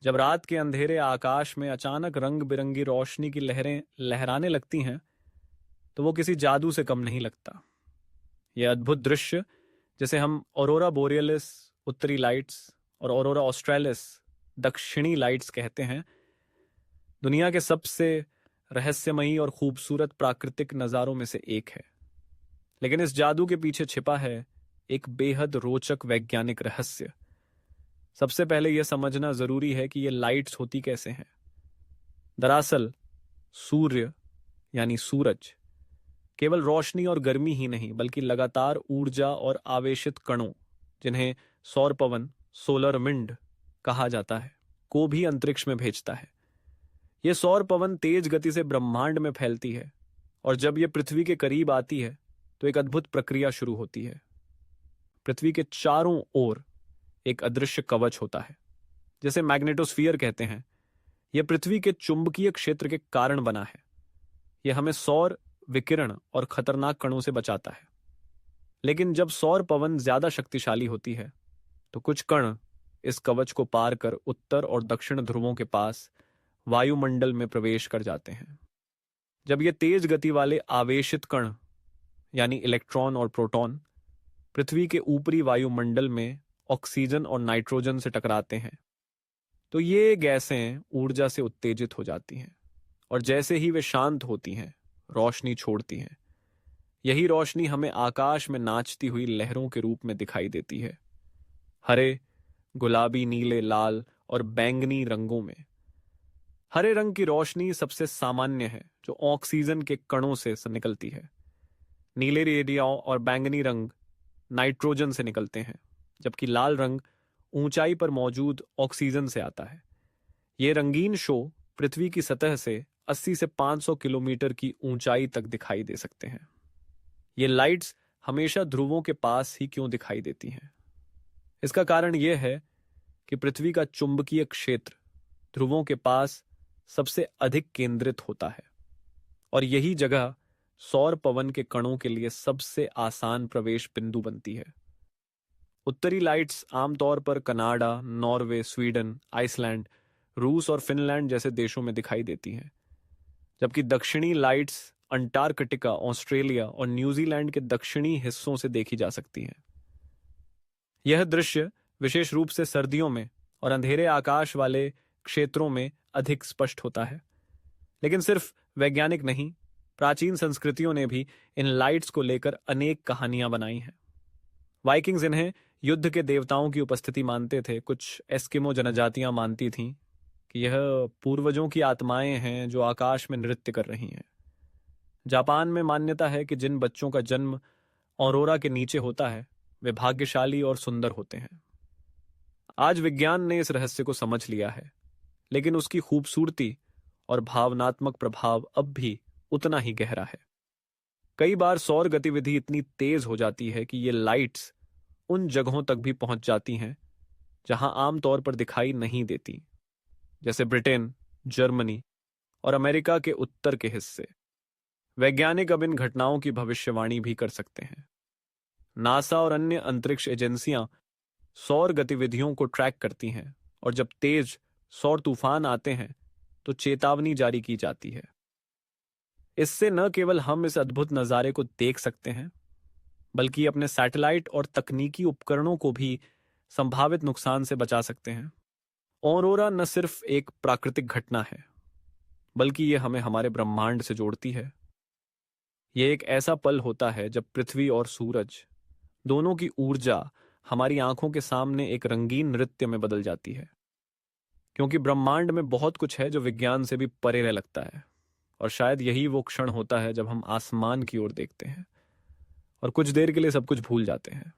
जब रात के अंधेरे आकाश में अचानक रंग बिरंगी रोशनी की लहरें लहराने लगती हैं तो वो किसी जादू से कम नहीं लगता। यह अद्भुत दृश्य, जिसे हम ऑरोरा बोरियलिस उत्तरी लाइट्स और ऑरोरा ऑस्ट्रेलिस दक्षिणी लाइट्स कहते हैं, दुनिया के सबसे रहस्यमयी और खूबसूरत प्राकृतिक नज़ारों में से एक है। लेकिन इस जादू के पीछे छिपा है एक बेहद रोचक वैज्ञानिक रहस्य। सबसे पहले यह समझना जरूरी है कि ये लाइट्स होती कैसे हैं। दरअसल सूर्य यानी सूरज केवल रोशनी और गर्मी ही नहीं बल्कि लगातार ऊर्जा और आवेशित कणों, जिन्हें सौर पवन सोलर विंड कहा जाता है, को भी अंतरिक्ष में भेजता है। यह सौर पवन तेज गति से ब्रह्मांड में फैलती है और जब यह पृथ्वी के करीब आती है तो एक अद्भुत प्रक्रिया शुरू होती है। पृथ्वी के चारों ओर एक अदृश्य कवच होता है, जिसे मैग्नेटोस्फीयर कहते हैं। यह पृथ्वी के चुंबकीय क्षेत्र के कारण बना है। यह हमें सौर विकिरण और खतरनाक कणों से बचाता है। लेकिन जब सौर पवन ज्यादा शक्तिशाली होती है तो कुछ कण इस कवच को पार कर उत्तर और दक्षिण ध्रुवों के पास वायुमंडल में प्रवेश कर जाते हैं। जब ये तेज गति वाले आवेशित कण यानी इलेक्ट्रॉन और प्रोटॉन पृथ्वी के ऊपरी वायुमंडल में ऑक्सीजन और नाइट्रोजन से टकराते हैं तो ये गैसें ऊर्जा से उत्तेजित हो जाती हैं और जैसे ही वे शांत होती हैं रोशनी छोड़ती हैं। यही रोशनी हमें आकाश में नाचती हुई लहरों के रूप में दिखाई देती है, हरे, गुलाबी, नीले, लाल और बैंगनी रंगों में। हरे रंग की रोशनी सबसे सामान्य है, जो ऑक्सीजन के कणों से निकलती है। नीले रेडियाओं और बैंगनी रंग नाइट्रोजन से निकलते हैं, जबकि लाल रंग ऊंचाई पर मौजूद ऑक्सीजन से आता है। ये रंगीन शो पृथ्वी की सतह से 80 से 500 किलोमीटर की ऊंचाई तक दिखाई दे सकते हैं। ये लाइट्स हमेशा ध्रुवों के पास ही क्यों दिखाई देती हैं? इसका कारण यह है कि पृथ्वी का चुंबकीय क्षेत्र ध्रुवों के पास सबसे अधिक केंद्रित होता है और यही जगह सौर पवन के कणों के लिए सबसे आसान प्रवेश बिंदु बनती है। उत्तरी लाइट्स आमतौर पर कनाडा, नॉर्वे, स्वीडन, आइसलैंड, रूस और फिनलैंड जैसे देशों में दिखाई देती हैं, जबकि दक्षिणी लाइट्स अंटार्कटिका, ऑस्ट्रेलिया और न्यूजीलैंड के दक्षिणी हिस्सों से देखी जा सकती हैं। यह दृश्य विशेष रूप से सर्दियों में और अंधेरे आकाश वाले क्षेत्रों में अधिक स्पष्ट होता है। लेकिन सिर्फ वैज्ञानिक नहीं, प्राचीन संस्कृतियों ने भी इन लाइट्स को लेकर अनेक कहानियां बनाई हैं। वाइकिंग्स इन्हें युद्ध के देवताओं की उपस्थिति मानते थे। कुछ एस्किमो जनजातियां मानती थीं कि यह पूर्वजों की आत्माएं हैं जो आकाश में नृत्य कर रही हैं। जापान में मान्यता है कि जिन बच्चों का जन्म ऑरोरा के नीचे होता है वे भाग्यशाली और सुंदर होते हैं। आज विज्ञान ने इस रहस्य को समझ लिया है, लेकिन उसकी खूबसूरती और भावनात्मक प्रभाव अब भी उतना ही गहरा है। कई बार सौर गतिविधि इतनी तेज हो जाती है कि ये लाइट्स उन जगहों तक भी पहुंच जाती हैं जहां आमतौर पर दिखाई नहीं देती, जैसे ब्रिटेन, जर्मनी और अमेरिका के उत्तर के हिस्से। वैज्ञानिक अब इन घटनाओं की भविष्यवाणी भी कर सकते हैं। नासा और अन्य अंतरिक्ष एजेंसियां सौर गतिविधियों को ट्रैक करती हैं और जब तेज सौर तूफान आते हैं तो चेतावनी जारी की जाती है। इससे न केवल हम इस अद्भुत नज़ारे को देख सकते हैं, बल्कि अपने सैटेलाइट और तकनीकी उपकरणों को भी संभावित नुकसान से बचा सकते हैं। ऑरोरा न सिर्फ एक प्राकृतिक घटना है, बल्कि यह हमें हमारे ब्रह्मांड से जोड़ती है। यह एक ऐसा पल होता है जब पृथ्वी और सूरज दोनों की ऊर्जा हमारी आंखों के सामने एक रंगीन नृत्य में बदल जाती है। क्योंकि ब्रह्मांड में बहुत कुछ है जो विज्ञान से भी परे लगता है, और शायद यही वो क्षण होता है जब हम आसमान की ओर देखते हैं और कुछ देर के लिए सब कुछ भूल जाते हैं।